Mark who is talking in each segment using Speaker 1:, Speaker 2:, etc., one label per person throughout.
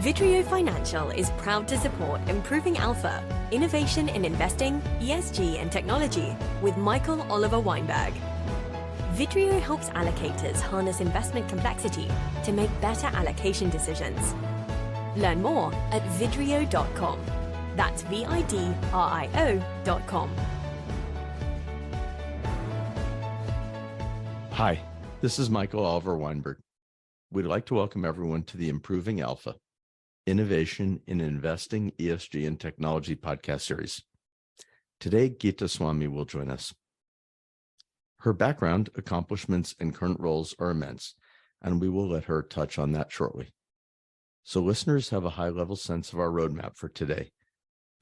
Speaker 1: Vidrio Financial is proud to support Improving Alpha, Innovation in Investing, ESG and Technology with Michael Oliver Weinberg. Vidrio helps allocators harness investment complexity to make better allocation decisions. Learn more at vidrio.com. That's vidrio.com.
Speaker 2: Hi, this is Michael Oliver Weinberg. We'd like to welcome everyone to the Improving Alpha, Innovation in Investing, ESG and Technology podcast series. Today, Gitanjali Swamy will join us. Her background, accomplishments, and current roles are immense, and we will let her touch on that shortly. So listeners have a high-level sense of our roadmap for today.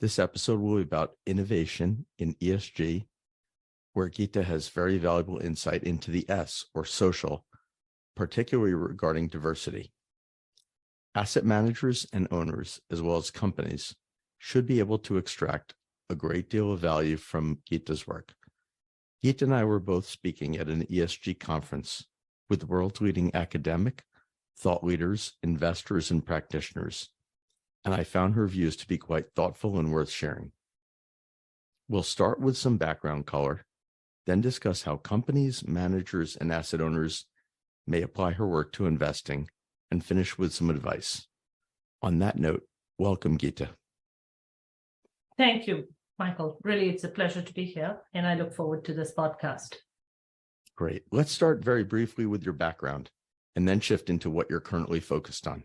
Speaker 2: This episode will be about innovation in ESG, where Gita has very valuable insight into the S, or social, particularly regarding diversity. Asset managers and owners, as well as companies, should be able to extract a great deal of value from Gita's work. Gita and I were both speaking at an ESG conference with the world's leading academic, thought leaders, investors, and practitioners, and I found her views to be quite thoughtful and worth sharing. We'll start with some background color, then discuss how companies, managers, and asset owners may apply her work to investing, and finish with some advice. On that note, welcome, Gita.
Speaker 3: Thank you, Michael. Really, it's a pleasure to be here, and I look forward to this podcast.
Speaker 2: Great. Let's start very briefly with your background, and then shift into what you're currently focused on.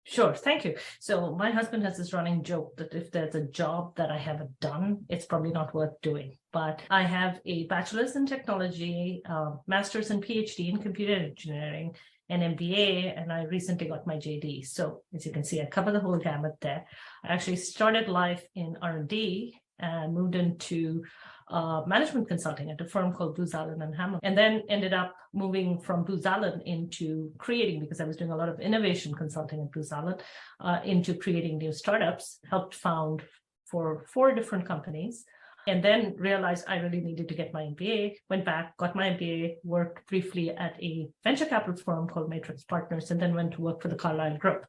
Speaker 3: Sure, thank you. So my husband has this running joke that if there's a job that I haven't done, it's probably not worth doing. But I have a bachelor's in technology, master's and PH.D. in computer engineering, an MBA, and I recently got my JD. So as you can see, I cover the whole gamut there. I actually started life in R&D and moved into management consulting at a firm called Booz Allen and Hamilton, and then ended up moving from Booz Allen into creating, because I was doing a lot of innovation consulting at Booz Allen, into creating new startups, helped found for 4 different companies, and then realized I really needed to get my MBA, went back, got my MBA, worked briefly at a venture capital firm called Matrix Partners, and then went to work for the Carlyle Group.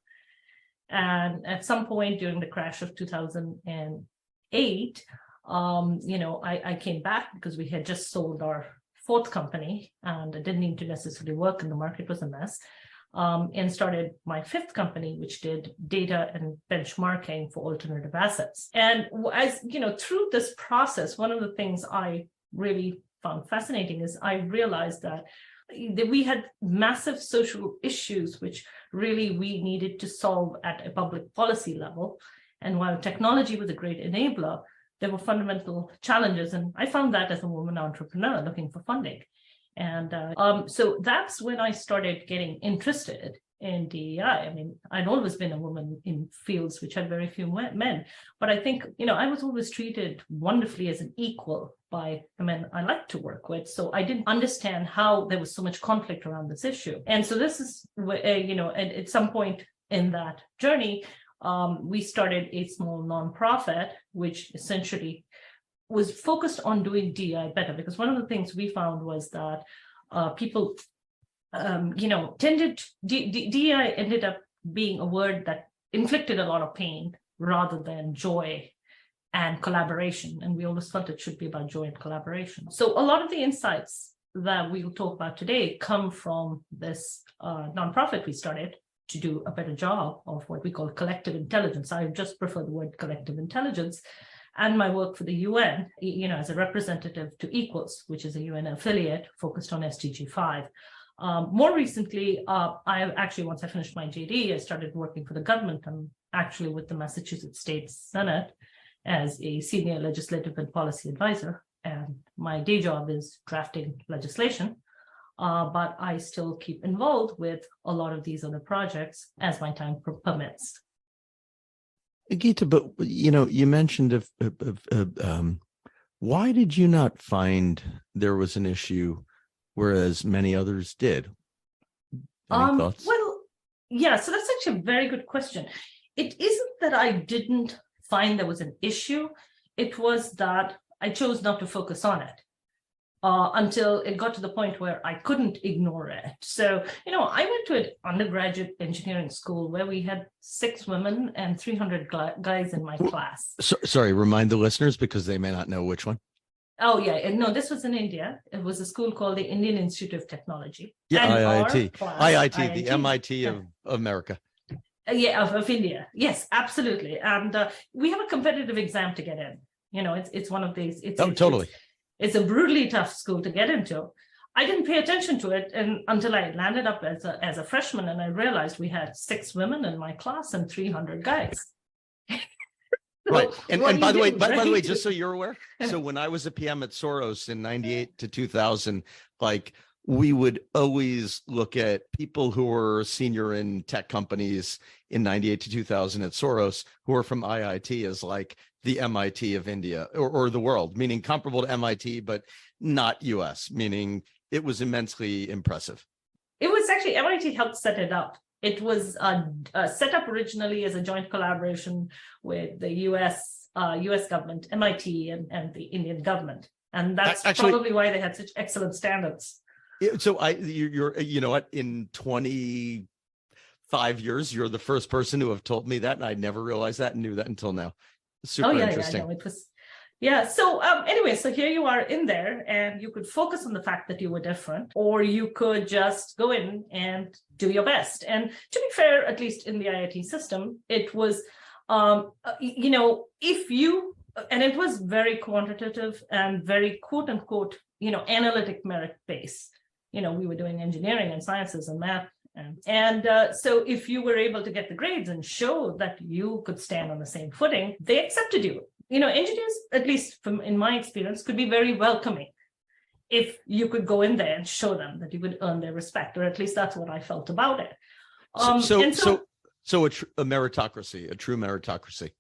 Speaker 3: And at some point during the crash of 2008, I came back because we had just sold our 4th company and I didn't need to necessarily work and the market was a mess, and started my 5th company, which did data and benchmarking for alternative assets. And as through this process, one of the things I really found fascinating is I realized that we had massive social issues which really we needed to solve at a public policy level. And while technology was a great enabler, there were fundamental challenges. And I found that as a woman entrepreneur looking for funding. And so that's when I started getting interested in DEI. I mean, I'd always been a woman in fields which had very few men. But I think, I was always treated wonderfully as an equal by the men I liked to work with. So I didn't understand how there was so much conflict around this issue. And so this is, at some point in that journey, we started a small nonprofit, which essentially was focused on doing DEI better, because one of the things we found was that people, DEI ended up being a word that inflicted a lot of pain rather than joy and collaboration. And we always felt it should be about joy and collaboration. So a lot of the insights that we'll talk about today come from this nonprofit we started to do a better job of what we call collective intelligence. I just prefer the word collective intelligence, and my work for the UN, as a representative to Equals, which is a UN affiliate focused on SDG 5. More recently, once I finished my JD, I started working for the government. I'm actually with the Massachusetts State Senate as a senior legislative and policy advisor, and my day job is drafting legislation. But I still keep involved with a lot of these other projects as my time permits.
Speaker 2: Gita, but you mentioned why did you not find there was an issue, whereas many others did? Any thoughts?
Speaker 3: Well, yeah. So that's actually a very good question. It isn't that I didn't find there was an issue; it was that I chose not to focus on it. until it got to the point where I couldn't ignore it. So, I went to an undergraduate engineering school where we had 6 women and 300 guys in my class.
Speaker 2: Sorry, remind the listeners because they may not know which one.
Speaker 3: Oh, yeah. No, this was in India. It was a school called the Indian Institute of Technology.
Speaker 2: Yeah,
Speaker 3: and
Speaker 2: IIT. IIT, the MIT of America.
Speaker 3: Yeah, of India. Yes, absolutely. And we have a competitive exam to get in. It's one of these.
Speaker 2: Totally.
Speaker 3: It's a brutally tough school to get into. I didn't pay attention to it until I landed up as a freshman, and I realized we had 6 women in my class and 300 guys.
Speaker 2: Right. And by the way, just so you're aware, so when I was a PM at Soros in 98 to 2000, we would always look at people who were senior in tech companies in 98 to 2000 at Soros who were from IIT as the MIT of India or the world, meaning comparable to MIT, but not US, meaning it was immensely impressive.
Speaker 3: It was actually, MIT helped set it up. It was set up originally as a joint collaboration with the US government, MIT, and the Indian government. And that's probably why they had such excellent standards.
Speaker 2: So in 25 years, you're the first person to have told me that, and I never realized that and knew that until now. Super interesting.
Speaker 3: Yeah, no, it was. Yeah. So anyway, so here you are in there, and you could focus on the fact that you were different, or you could just go in and do your best. And to be fair, at least in the IIT system, it was, if you, and it was very quantitative and very quote unquote, analytic merit based. We were doing engineering and sciences and math. So if you were able to get the grades and show that you could stand on the same footing, they accepted you. Engineers, at least in my experience, could be very welcoming if you could go in there and show them that you would earn their respect, or at least that's what I felt about it.
Speaker 2: So a meritocracy, a true meritocracy.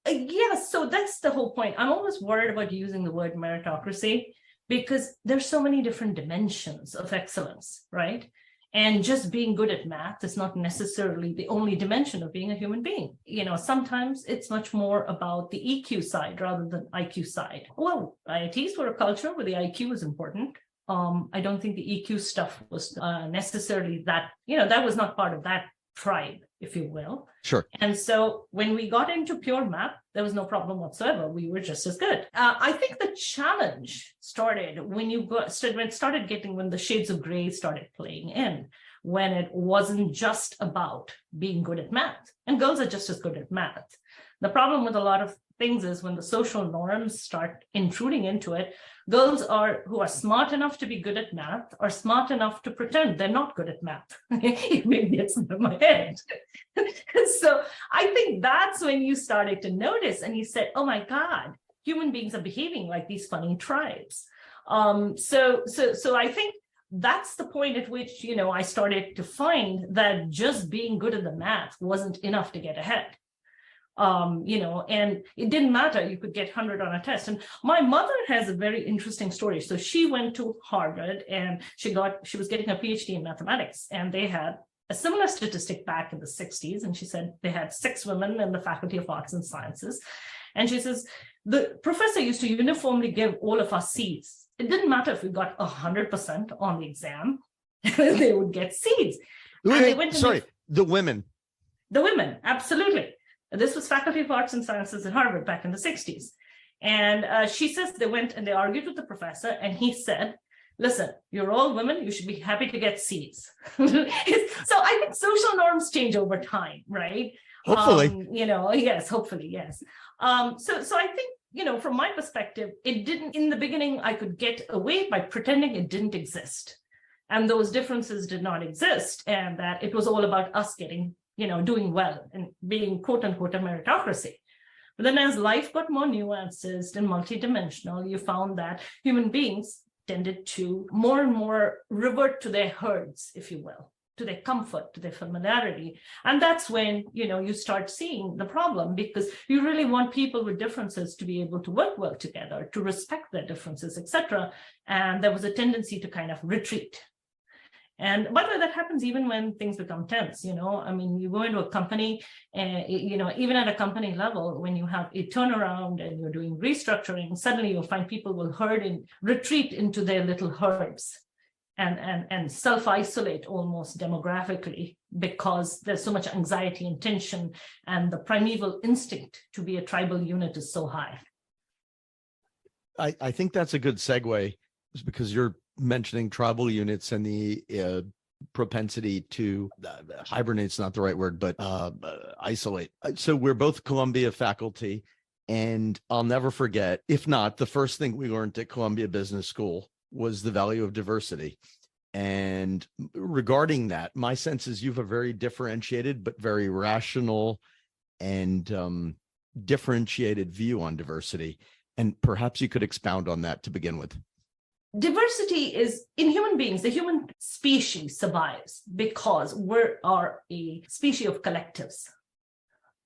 Speaker 3: Yes, so that's the whole point. I'm always worried about using the word meritocracy because there's so many different dimensions of excellence, right? And just being good at math is not necessarily the only dimension of being a human being. Sometimes it's much more about the EQ side rather than IQ side. Well, IITs were a culture where the IQ was important. I don't think the EQ stuff was necessarily that, that was not part of that tribe, if you will.
Speaker 2: Sure.
Speaker 3: And so when we got into pure math, there was no problem whatsoever. We were just as good. I think the challenge started when when the shades of gray started playing in, when it wasn't just about being good at math. And girls are just as good at math. The problem with a lot of things is when the social norms start intruding into it, girls who are smart enough to be good at math are smart enough to pretend they're not good at math. It maybe gets into my head. So I think that's when you started to notice and you said, oh my God, human beings are behaving like these funny tribes. So I think that's the point at which, I started to find that just being good at the math wasn't enough to get ahead. And it didn't matter. You could get 100 on a test. And my mother has a very interesting story. So she went to Harvard and she was getting a PH.D. in mathematics, and they had a similar statistic back in the 60s. And she said they had 6 women in the Faculty of Arts and Sciences. And she says, the professor used to uniformly give all of us C's. It didn't matter if we got 100% on the exam, they would get C's.
Speaker 2: The women.
Speaker 3: The women, absolutely. This was Faculty of Arts and Sciences at Harvard back in the 60s. And she says they went and they argued with the professor, and he said, listen, you're all women, you should be happy to get C's. So I think social norms change over time, right?
Speaker 2: Hopefully.
Speaker 3: Yes, hopefully, yes. So I think, from my perspective, it didn't, in the beginning, I could get away by pretending it didn't exist. And those differences did not exist, and that it was all about us getting doing well and being quote unquote a meritocracy. But then as life got more nuanced and multidimensional, you found that human beings tended to more and more revert to their herds, if you will, to their comfort, to their familiarity. And that's when, you start seeing the problem, because you really want people with differences to be able to work well together, to respect their differences, etc. And there was a tendency to kind of retreat. And by the way, that happens even when things become tense. I mean, you go into a company and, even at a company level, when you have a turnaround and you're doing restructuring, suddenly you'll find people will retreat into their little herds and self-isolate almost demographically, because there's so much anxiety and tension, and the primeval instinct to be a tribal unit is so high.
Speaker 2: I think that's a good segue, because you're mentioning tribal units and the propensity to hibernate's not the right word, but isolate. So we're both Columbia faculty, and I'll never forget, if not the first thing we learned at Columbia Business School was the value of diversity. And regarding that, my sense is you have a very differentiated but very rational and differentiated view on diversity. And perhaps you could expound on that to begin with.
Speaker 3: Diversity is, in human beings, the human species survives because we are a species of collectives.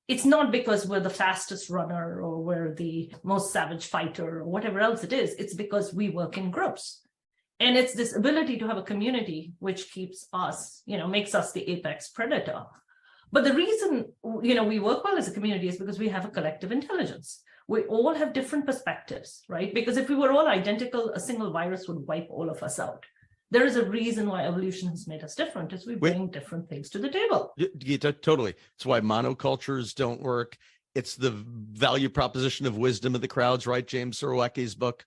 Speaker 3: It's not because we're the fastest runner or we're the most savage fighter or whatever else it is. It's because we work in groups. And it's this ability to have a community which keeps us, makes us the apex predator. But the reason, we work well as a community is because we have a collective intelligence. We all have different perspectives, right? Because if we were all identical, a single virus would wipe all of us out. There is a reason why evolution has made us different, is we bring different things to the table.
Speaker 2: Gita, totally. It's why monocultures don't work. It's the value proposition of wisdom of the crowds, right? James Surowiecki's book.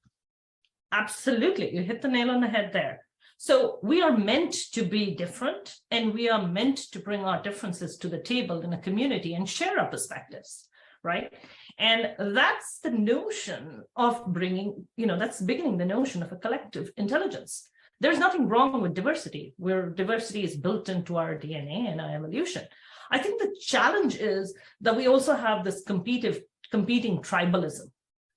Speaker 3: Absolutely. You hit the nail on the head there. So we are meant to be different, and we are meant to bring our differences to the table in a community and share our perspectives, right? And that's the notion of bringing, that's beginning the notion of a collective intelligence. There's nothing wrong with diversity, where diversity is built into our DNA and our evolution. I think the challenge is that we also have this competing tribalism.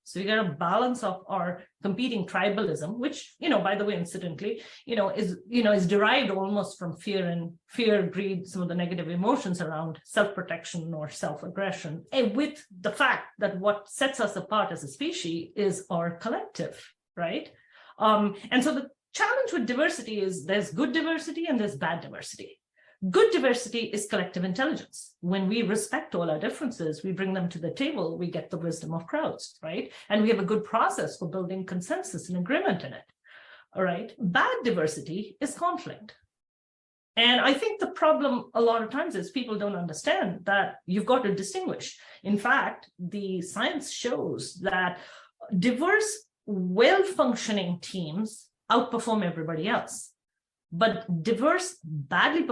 Speaker 3: So we got a balance of our competing tribalism, which, by the way, incidentally, is derived almost from fear, greed, some of the negative emotions around self-protection or self-aggression, and with the fact that what sets us apart as a species is our collective, right? And so the challenge with diversity is there's good diversity and there's bad diversity. Good diversity is collective intelligence. When we respect all our differences, we bring them to the table, we get the wisdom of crowds, right? And we have a good process for building consensus and agreement in it, all right? Bad diversity is conflict. And I think the problem a lot of times is people don't understand that you've got to distinguish. In fact, the science shows that diverse, well-functioning teams outperform everybody else. But diverse, badly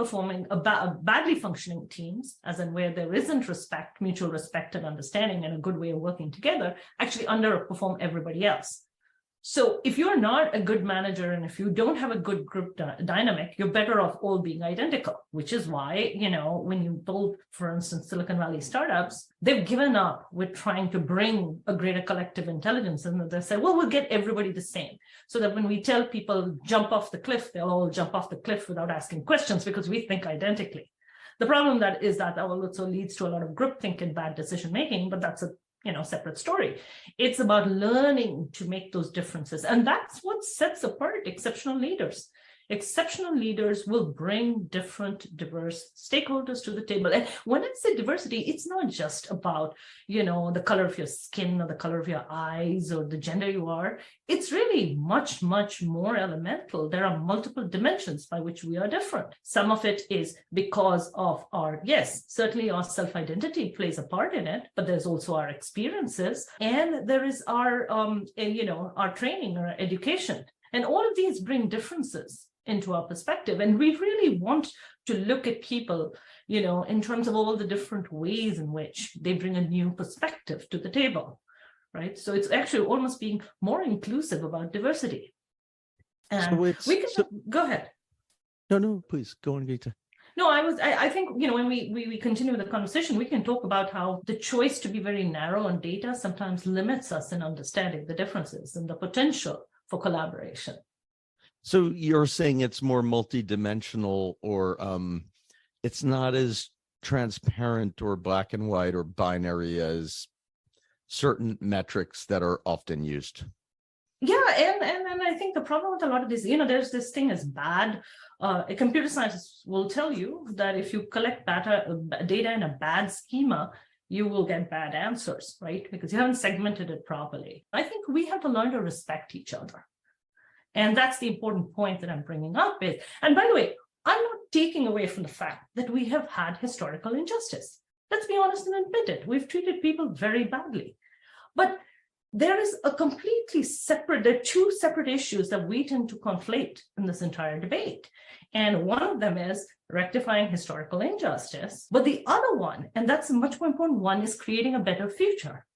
Speaker 3: functioning teams, as in where there isn't respect, mutual respect and understanding and a good way of working together, actually underperform everybody else. So if you're not a good manager and if you don't have a good group dynamic, you're better off all being identical, which is why, when you build, for instance, Silicon Valley startups, they've given up with trying to bring a greater collective intelligence. And they say, well, we'll get everybody the same. So that when we tell people jump off the cliff, they'll all jump off the cliff without asking questions because we think identically. The problem that also leads to a lot of groupthink and bad decision making, but that's a separate story. It's about learning to make those differences. And that's what sets apart exceptional leaders. Exceptional leaders will bring different, diverse stakeholders to the table. And when I say diversity, it's not just about, the color of your skin or the color of your eyes or the gender you are. It's really much, much more elemental. There are multiple dimensions by which we are different. Some of it is because of certainly our self-identity plays a part in it, but there's also our experiences, and there is our, our training, our education. And all of these bring differences into our perspective. And we really want to look at people, in terms of all the different ways in which they bring a new perspective to the table, right? So it's actually almost being more inclusive about diversity. And go ahead.
Speaker 2: No, please go on, Gita.
Speaker 3: No, I think, when we continue the conversation, we can talk about how the choice to be very narrow on data sometimes limits us in understanding the differences and the potential for collaboration.
Speaker 2: So you're saying it's more multidimensional, or it's not as transparent or black and white or binary as certain metrics that are often used?
Speaker 3: Yeah, and I think the problem with a lot of these, there's this thing as bad. A computer scientist will tell you that if you collect data in a bad schema, you will get bad answers, right? Because you haven't segmented it properly. I think we have to learn to respect each other. And that's the important point that I'm bringing up. And by the way, I'm not taking away from the fact that we have had historical injustice. Let's be honest and admit it. We've treated people very badly. But there is there are two separate issues that we tend to conflate in this entire debate. And one of them is rectifying historical injustice. But the other one, and that's a much more important one, is creating a better future.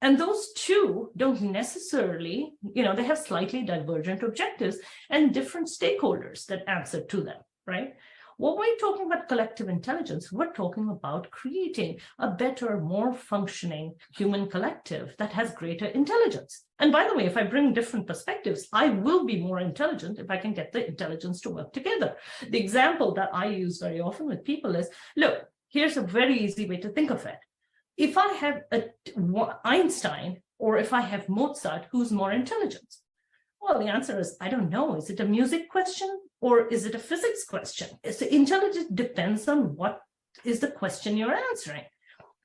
Speaker 3: And those two don't necessarily, they have slightly divergent objectives and different stakeholders that answer to them, right? When we're talking about collective intelligence, we're talking about creating a better, more functioning human collective that has greater intelligence. And by the way, if I bring different perspectives, I will be more intelligent if I can get the intelligence to work together. The example that I use very often with people is, look, here's a very easy way to think of it. If I have Einstein or if I have Mozart, who's more intelligent? Well, the answer is, I don't know. Is it a music question or is it a physics question? So intelligence depends on what is the question you're answering.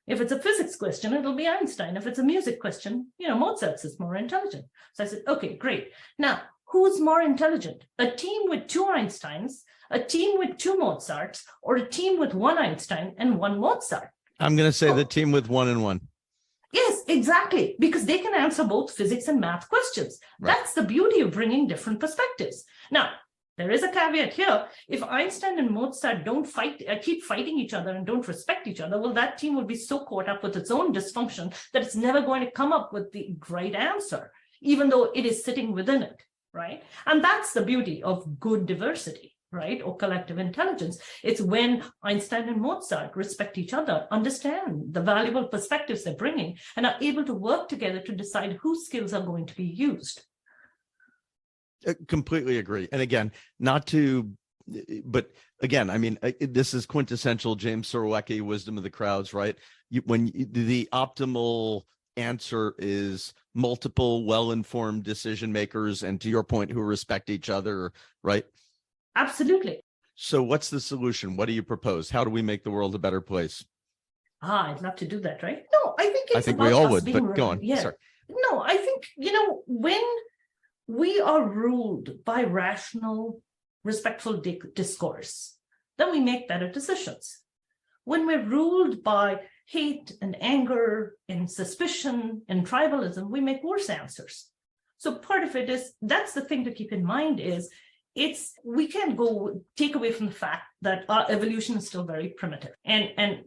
Speaker 3: If it's a physics question, it'll be Einstein. If it's a music question, Mozart's is more intelligent. So I said, okay, great. Now, who's more intelligent? A team with two Einsteins, a team with two Mozarts, or a team with one Einstein and one Mozart?
Speaker 2: I'm going to say the team with 1 and 1.
Speaker 3: Yes, exactly, because they can answer both physics and math questions. Right. That's the beauty of bringing different perspectives. Now, there is a caveat here. If Einstein and Mozart keep fighting each other and don't respect each other, well, that team will be so caught up with its own dysfunction that it's never going to come up with the right answer, even though it is sitting within it, right? And that's the beauty of good diversity, right? Or collective intelligence. It's when Einstein and Mozart respect each other, understand the valuable perspectives they're bringing, and are able to work together to decide whose skills are going to be used.
Speaker 2: I completely agree. And again, but again, I mean, this is quintessential James Surowiecki wisdom of the crowds, right? The optimal answer is multiple well-informed decision makers, and to your point, who respect each other, right?
Speaker 3: Absolutely.
Speaker 2: So what's the solution? What do you propose? How do we make the world a better place?
Speaker 3: I'd love to do that, right? No, I think
Speaker 2: we all would, but go on.
Speaker 3: Yeah.
Speaker 2: Sorry.
Speaker 3: No, I think, when we are ruled by rational, respectful discourse, then we make better decisions. When we're ruled by hate and anger and suspicion and tribalism, we make worse answers. So part of it is, that's the thing to keep in mind is, we can't take away from the fact that our evolution is still very primitive. And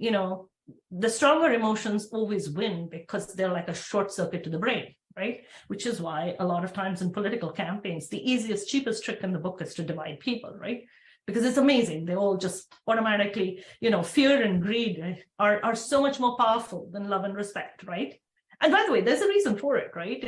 Speaker 3: the stronger emotions always win because they're like a short circuit to the brain, right? Which is why a lot of times in political campaigns, the easiest, cheapest trick in the book is to divide people, right? Because it's amazing. They all just automatically, fear and greed are so much more powerful than love and respect, right? And by the way, there's a reason for it, right?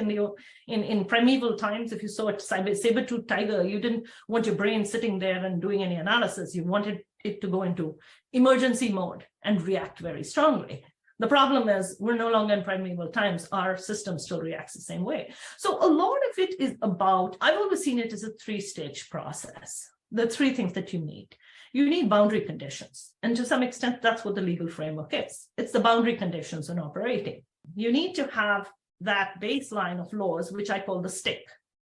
Speaker 3: In primeval times, if you saw a saber-toothed tiger, you didn't want your brain sitting there and doing any analysis. You wanted it to go into emergency mode and react very strongly. The problem is we're no longer in primeval times. Our system still reacts the same way. So a lot of it is about, I've always seen it as a 3-stage process. The 3 things that you need. You need boundary conditions. And to some extent, that's what the legal framework is. It's the boundary conditions on operating. You need to have that baseline of laws, which I call the stick,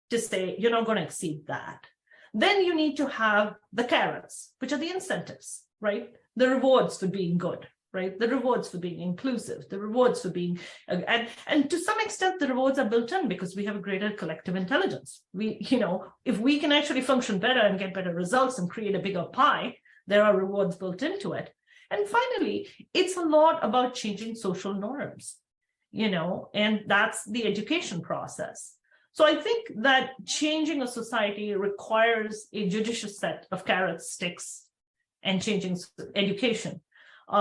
Speaker 3: to say you're not going to exceed that. Then you need to have the carrots, which are the incentives, right? The rewards for being good, right? The rewards for being inclusive, the rewards for being, and to some extent, the rewards are built in because we have a greater collective intelligence. If we can actually function better and get better results and create a bigger pie, there are rewards built into it. And finally, it's a lot about changing social norms. And that's the education process. So I think that changing a society requires a judicious set of carrots, sticks, and changing education,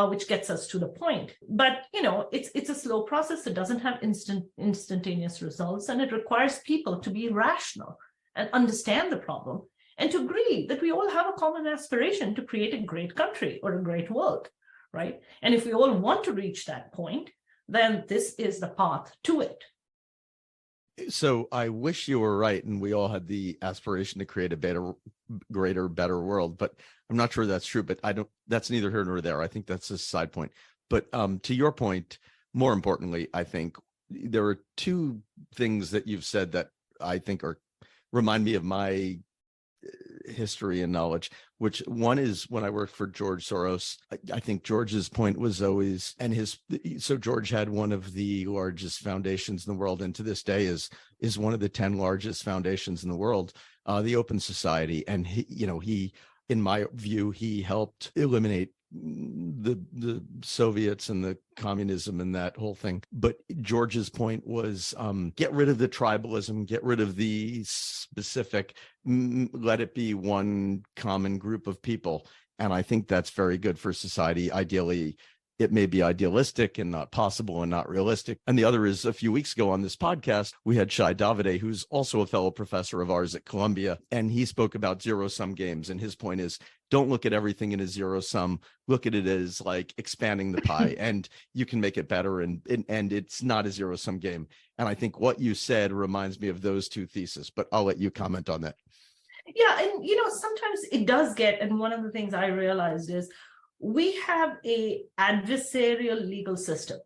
Speaker 3: which gets us to the point. But, it's a slow process. It doesn't have instantaneous results, and it requires people to be rational and understand the problem and to agree that we all have a common aspiration to create a great country or a great world, right? And if we all want to reach that point, then this is the path to it.
Speaker 2: So I wish you were right, and we all had the aspiration to create a better, greater, better world. But I'm not sure that's true. But I don't. That's neither here nor there. I think that's a side point. But to your point, more importantly, I think there are two things that you've said that I think remind me of my history and knowledge, which one is when I worked for George Soros. I think George's point was always, so George had one of the largest foundations in the world, and to this day is one of the 10 largest foundations in the world, the Open Society. And he, in my view, he helped eliminate the Soviets and the communism and that whole thing. But George's point was get rid of the tribalism, get rid of the specific, let it be one common group of people. And I think that's very good for society. Ideally, it may be idealistic and not possible and not realistic. And the other is, a few weeks ago on this podcast, we had Shai Davide, who's also a fellow professor of ours at Columbia, and he spoke about zero-sum games. And his point is, don't look at everything in a zero sum. Look at it as like expanding the pie, and you can make it better. And it's not a zero sum game. And I think what you said reminds me of those two theses. But I'll let you comment on that.
Speaker 3: Yeah, and sometimes it does get. And one of the things I realized is we have a adversarial legal system,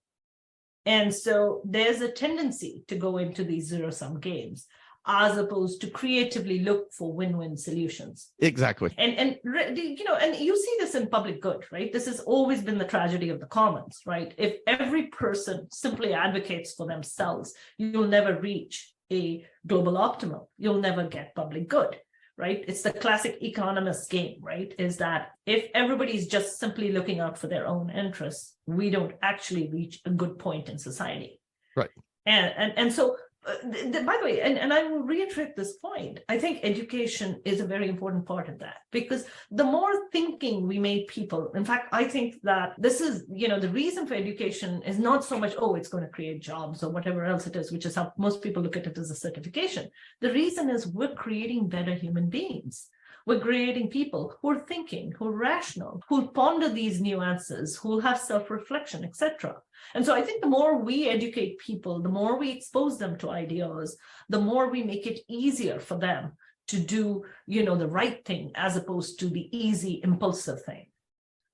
Speaker 3: and so there's a tendency to go into these zero sum games, as opposed to creatively look for win-win solutions.
Speaker 2: Exactly.
Speaker 3: And you see this in public good, right? This has always been the tragedy of the commons, right? If every person simply advocates for themselves, you'll never reach a global optimum. You'll never get public good, right? It's the classic economist game, right? Is that if everybody's just simply looking out for their own interests, we don't actually reach a good point in society.
Speaker 2: Right.
Speaker 3: And so, by the way, and I will reiterate this point, I think education is a very important part of that, because the more thinking we make people, in fact, I think that this is, the reason for education is not so much, it's going to create jobs or whatever else it is, which is how most people look at it as a certification. The reason is we're creating better human beings. We're creating people who are thinking, who are rational, who ponder these nuances, who have self-reflection, etc. And so I think the more we educate people, the more we expose them to ideas, the more we make it easier for them to do, the right thing, as opposed to the easy, impulsive thing.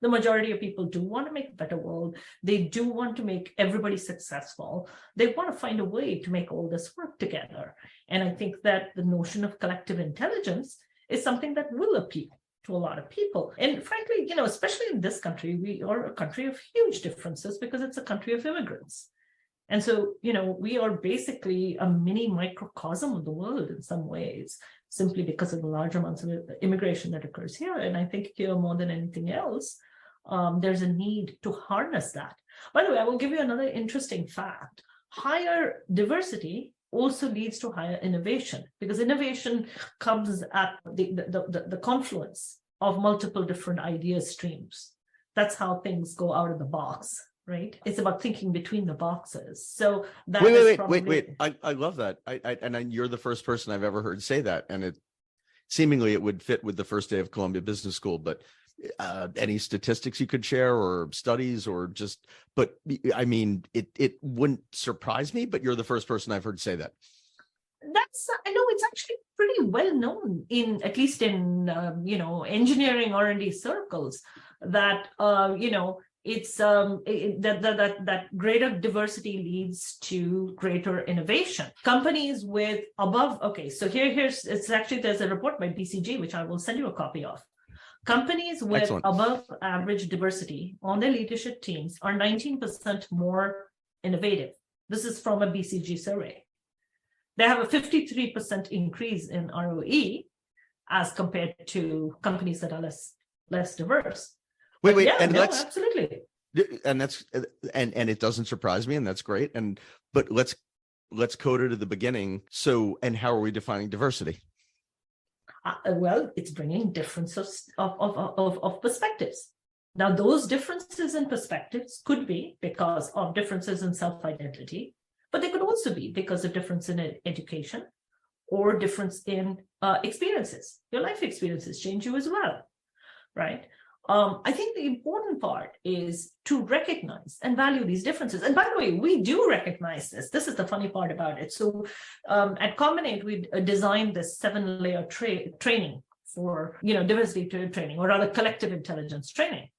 Speaker 3: The majority of people do want to make a better world. They do want to make everybody successful. They want to find a way to make all this work together. And I think that the notion of collective intelligence is something that will appeal to a lot of people. And frankly, especially in this country, we are a country of huge differences because it's a country of immigrants. And so, we are basically a mini microcosm of the world in some ways, simply because of the large amounts of immigration that occurs here. And I think here, more than anything else, there's a need to harness that. By the way, I will give you another interesting fact. Higher diversity also leads to higher innovation, because innovation comes at the confluence of multiple different idea streams. That's how things go out of the box, right? It's about thinking between the boxes. So that
Speaker 2: wait. I love that. And you're the first person I've ever heard say that, and it would fit with the first day of Columbia Business School. But any statistics you could share, or studies, or but I mean, it wouldn't surprise me, but you're the first person I've heard say that.
Speaker 3: I know it's actually pretty well known at least in engineering R&D circles, that it's that greater diversity leads to greater innovation. Companies with so there's a report by BCG, which I will send you a copy of. Companies with
Speaker 2: Excellent.
Speaker 3: above average diversity on their leadership teams are 19% more innovative. This is from a BCG survey. They have a 53% increase in ROE as compared to companies that are less diverse. Absolutely.
Speaker 2: And that's and it doesn't surprise me, and that's great. But let's code it at the beginning. So, and how are we defining diversity?
Speaker 3: Well, it's bringing differences of perspectives. Now, those differences in perspectives could be because of differences in self-identity, but they could also be because of difference in education or difference in experiences. Your life experiences change you as well, right? I think the important part is to recognize and value these differences. And by the way, we do recognize this. This is the funny part about it. So at Combinate, we designed this 7-layer training for diversity training, or rather collective intelligence training.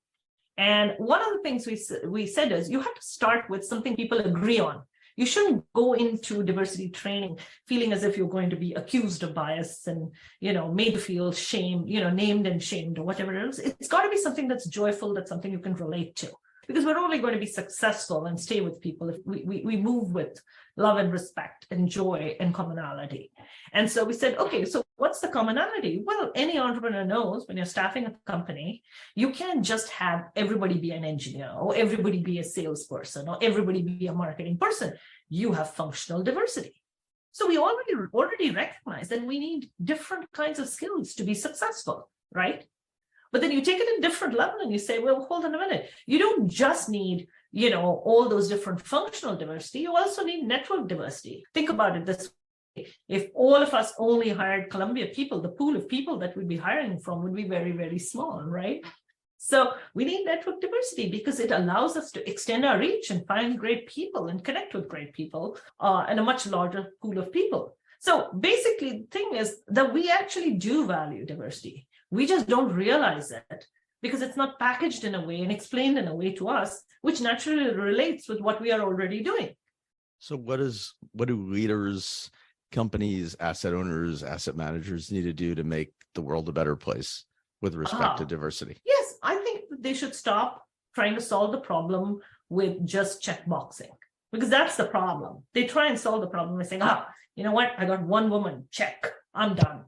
Speaker 3: And one of the things we said is you have to start with something people agree on. You shouldn't go into diversity training feeling as if you're going to be accused of bias and, made to feel shame, named and shamed or whatever it is. It's got to be something that's joyful, that's something you can relate to. Because we're only going to be successful and stay with people if we move with love and respect and joy and commonality. And so we said, okay, so what's the commonality? Well, any entrepreneur knows when you're staffing a company, you can't just have everybody be an engineer or everybody be a salesperson or everybody be a marketing person. You have functional diversity. So we already recognize that we need different kinds of skills to be successful, right? But then you take it a different level and you say, well, hold on a minute. You don't just need, all those different functional diversity. You also need network diversity. Think about it this way. If all of us only hired Columbia people, the pool of people that we'd be hiring from would be very, very small, right? So we need network diversity because it allows us to extend our reach and find great people and connect with great people and a much larger pool of people. So basically, the thing is that we actually do value diversity. We just don't realize it because it's not packaged in a way and explained in a way to us, which naturally relates with what we are already doing.
Speaker 2: So what do leaders, companies, asset owners, asset managers need to do to make the world a better place with respect to diversity?
Speaker 3: Yes, I think that they should stop trying to solve the problem with just checkboxing, because that's the problem. They try and solve the problem by saying, you know what? I got one woman, check, I'm done,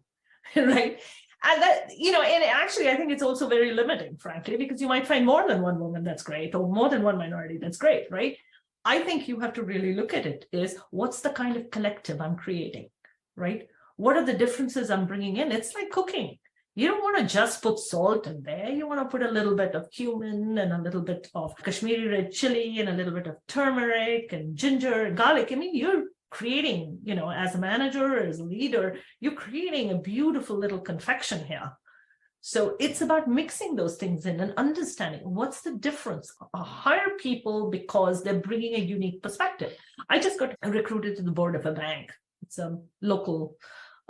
Speaker 3: right? And that, and actually, I think it's also very limiting, frankly, because you might find more than one woman that's great, or more than one minority that's great, right? I think you have to really look at it is what's the kind of collective I'm creating, right? What are the differences I'm bringing in? It's like cooking. You don't want to just put salt in there. You want to put a little bit of cumin and a little bit of Kashmiri red chili and a little bit of turmeric and ginger and garlic. I mean, you're creating, as a manager, as a leader, you're creating a beautiful little confection here. So it's about mixing those things in and understanding what's the difference. Hire people because they're bringing a unique perspective. I just got recruited to the board of a bank. It's a local,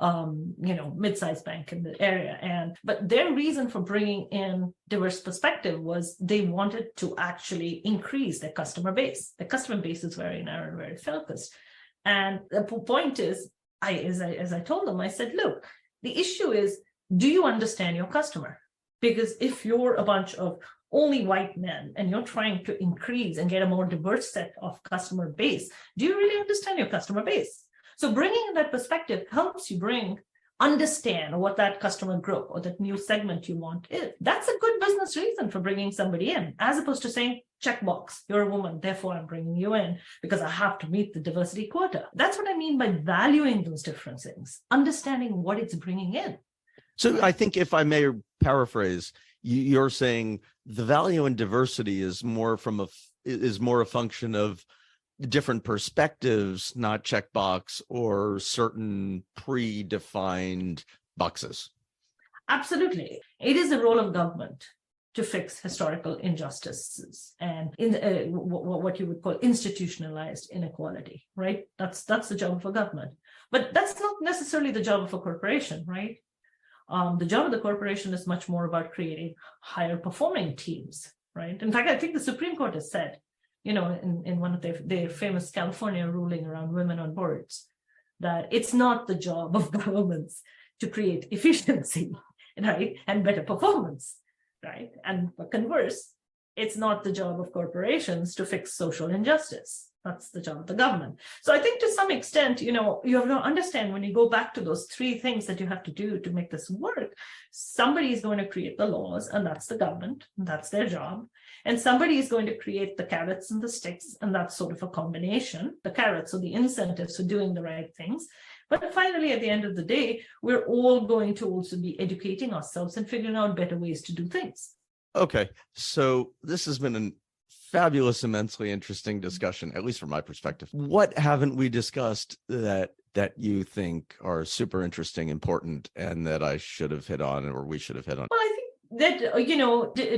Speaker 3: mid-sized bank in the area. But their reason for bringing in diverse perspective was they wanted to actually increase their customer base. The customer base is very narrow and very focused. And the point is, as I told them, I said, look, the issue is, do you understand your customer? Because if you're a bunch of only white men and you're trying to increase and get a more diverse set of customer base, do you really understand your customer base? So bringing in that perspective helps you understand what that customer group or that new segment you want is. That's a good business reason for bringing somebody in, as opposed to saying, checkbox, you're a woman, therefore I'm bringing you in because I have to meet the diversity quota. That's what I mean by valuing those different things, understanding what it's bringing in.
Speaker 2: So I think if I may paraphrase, you're saying the value in diversity is more a function of different perspectives, not checkbox or certain predefined boxes.
Speaker 3: Absolutely. It is the role of government to fix historical injustices and what you would call institutionalized inequality, right? That's the job of a government. But that's not necessarily the job of a corporation, right? The job of the corporation is much more about creating higher performing teams, right? In fact, I think the Supreme Court has said, in one of their famous California ruling around women on boards, that it's not the job of governments to create efficiency, right, and better performance, right? And converse, it's not the job of corporations to fix social injustice. That's the job of the government. So I think to some extent, you have to understand when you go back to those three things that you have to do to make this work, somebody is going to create the laws, and that's the government, and that's their job. And somebody is going to create the carrots and the sticks, and that's sort of a combination. The carrots are the incentives for doing the right things. But finally, at the end of the day, we're all going to also be educating ourselves and figuring out better ways to do things.
Speaker 2: Okay, so this has been a fabulous, immensely interesting discussion, at least from my perspective. What haven't we discussed that you think are super interesting, important, and that I should have hit on or we should have hit on?
Speaker 3: Well, I think that,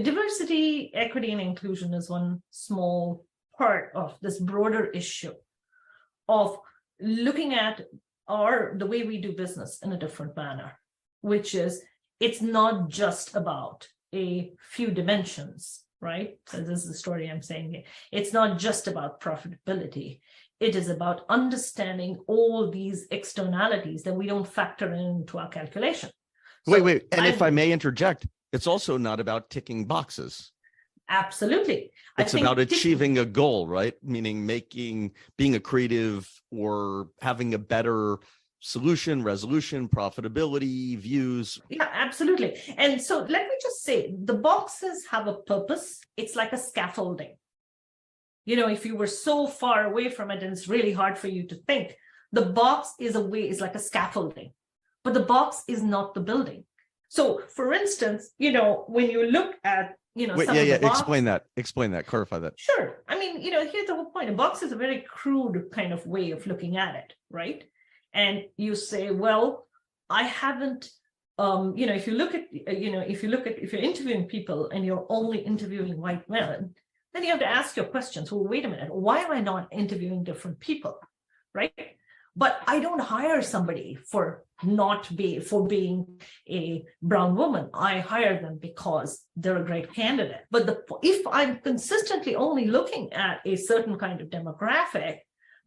Speaker 3: diversity, equity, and inclusion is one small part of this broader issue of looking at the way we do business in a different manner, which is it's not just about a few dimensions, right? So this is the story I'm saying here. It's not just about profitability. It is about understanding all these externalities that we don't factor into our calculation. So
Speaker 2: wait. And if I may interject, it's also not about ticking boxes.
Speaker 3: Absolutely.
Speaker 2: It's about achieving a goal, right? Meaning being a creative or having a better solution, resolution, profitability, views.
Speaker 3: Yeah, absolutely. And so let me just say, the boxes have a purpose. It's like a scaffolding. If you were so far away from it and it's really hard for you to think, the box is like a scaffolding, but the box is not the building. So for instance, when you look at,
Speaker 2: explain that, clarify that.
Speaker 3: Sure. I mean, here's the whole point. A box is a very crude kind of way of looking at it, right? And you say, well, I haven't, if you're interviewing people and you're only interviewing white men, then you have to ask your questions. Well, wait a minute, why am I not interviewing different people, right? But I don't hire somebody for being a brown woman. I hire them because they're a great candidate. But if I'm consistently only looking at a certain kind of demographic,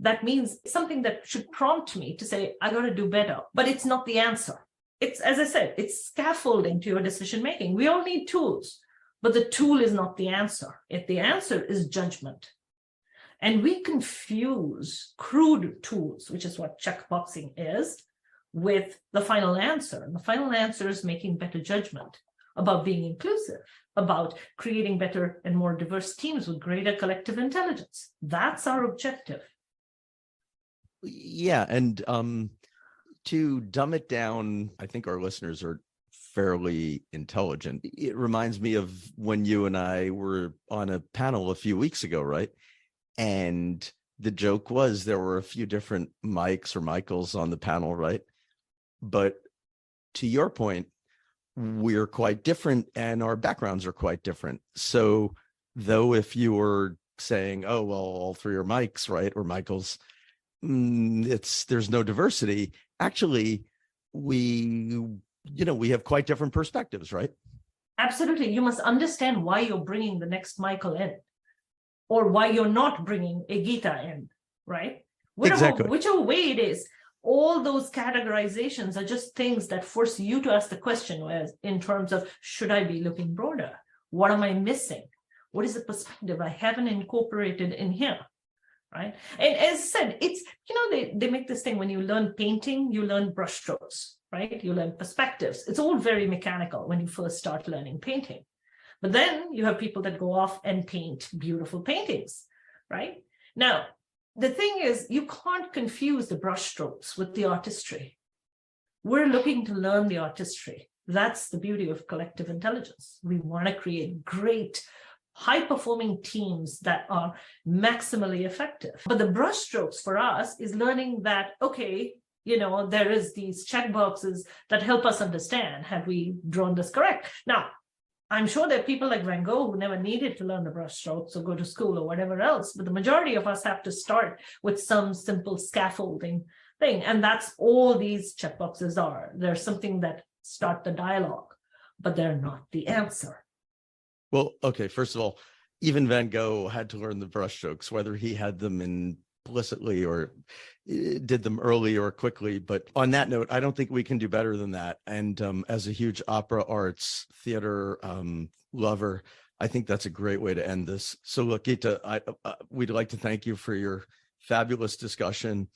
Speaker 3: that means something that should prompt me to say, I got to do better. But it's not the answer. It's, as I said, it's scaffolding to your decision making. We all need tools, but the tool is not the answer. If the answer is judgment. And we confuse crude tools, which is what checkboxing is, with the final answer. And the final answer is making better judgment about being inclusive, about creating better and more diverse teams with greater collective intelligence. That's our objective.
Speaker 2: Yeah. And to dumb it down, I think our listeners are fairly intelligent. It reminds me of when you and I were on a panel a few weeks ago, right? And the joke was there were a few different Mikes or Michaels on the panel, right? But to your point, we're quite different and our backgrounds are quite different. So though if you were saying, oh, well, all three are Mikes, right? Or Michaels, there's no diversity. Actually, we have quite different perspectives, right?
Speaker 3: Absolutely. You must understand why you're bringing the next Michael in. Or why you're not bringing a Gita in, right? Whichever way it is, all those categorizations are just things that force you to ask the question in terms of, should I be looking broader? What am I missing? What is the perspective I haven't incorporated in here, right? And as I said, it's, they make this thing when you learn painting, you learn brushstrokes, right? You learn perspectives. It's all very mechanical when you first start learning painting. But then you have people that go off and paint beautiful paintings, right? Now, the thing is, you can't confuse the brushstrokes with the artistry. We're looking to learn the artistry. That's the beauty of collective intelligence. We want to create great, high-performing teams that are maximally effective. But the brushstrokes for us is learning that, okay, there is these checkboxes that help us understand, have we drawn this correct? Now, I'm sure there are people like Van Gogh who never needed to learn the brushstrokes or go to school or whatever else, but the majority of us have to start with some simple scaffolding thing. And that's all these checkboxes are. They're something that start the dialogue, but they're not the answer.
Speaker 2: Well, okay, first of all, even Van Gogh had to learn the brushstrokes, whether he had them implicitly or did them early or quickly. But on that note, I don't think we can do better than that. And as a huge opera arts theater lover, I think that's a great way to end this. So look, Gita, we'd like to thank you for your fabulous discussion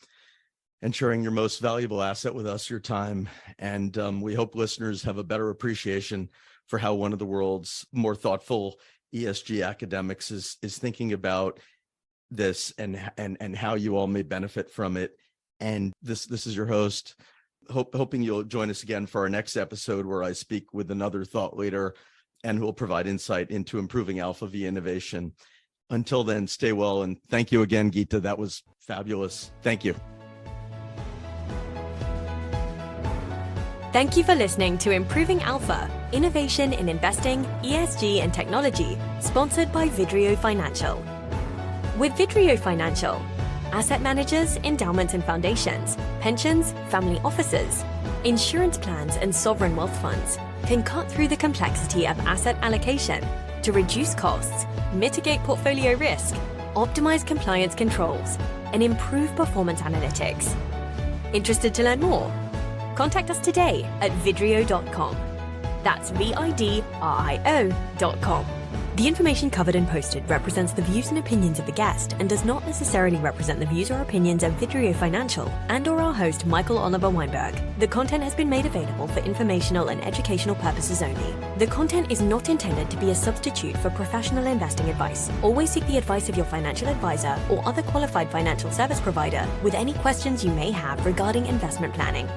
Speaker 2: and sharing your most valuable asset with us, your time. And we hope listeners have a better appreciation for how one of the world's more thoughtful ESG academics is thinking about this and how you all may benefit from it. And this is your host, hoping you'll join us again for our next episode, where I speak with another thought leader and who will provide insight into improving alpha via innovation. Until then, stay well. And thank you again, Gita. That was fabulous. Thank you.
Speaker 1: Thank you for listening to Improving Alpha, Innovation in Investing, ESG and Technology, sponsored by Vidrio Financial. With Vidrio Financial, asset managers, endowments and foundations, pensions, family offices, insurance plans and sovereign wealth funds can cut through the complexity of asset allocation to reduce costs, mitigate portfolio risk, optimize compliance controls, and improve performance analytics. Interested to learn more? Contact us today at vidrio.com. That's vidrio.com. The information covered and posted represents the views and opinions of the guest and does not necessarily represent the views or opinions of Vidrio Financial and/or our host, Michael Oliver Weinberg. The content has been made available for informational and educational purposes only. The content is not intended to be a substitute for professional investing advice. Always seek the advice of your financial advisor or other qualified financial service provider with any questions you may have regarding investment planning.